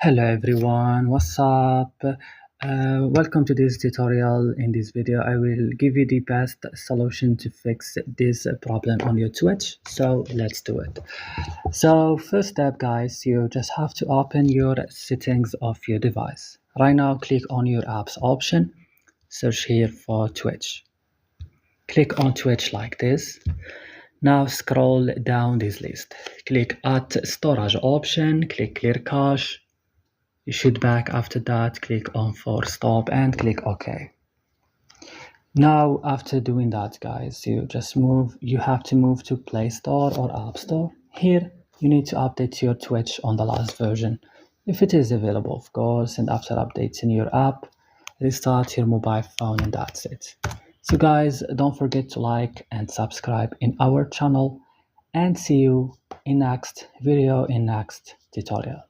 Hello everyone, what's up? Welcome to this tutorial. In this video I will give you the best solution to fix this problem on your Twitch. So let's do it. So first step guys, you just have to open your settings of your device. Right now click on your apps option, search here for Twitch. Click on Twitch like this. Now scroll down this list. Click add storage option, click clear cache. You should back after that, click on force stop and click OK. Now after doing that guys, you have to move to Play Store or App Store. Here you need to update your Twitch on the last version, if it is available of course, and after updating your app, restart your mobile phone and that's it. So guys, don't forget to like and subscribe in our channel and see you in next video, in next tutorial.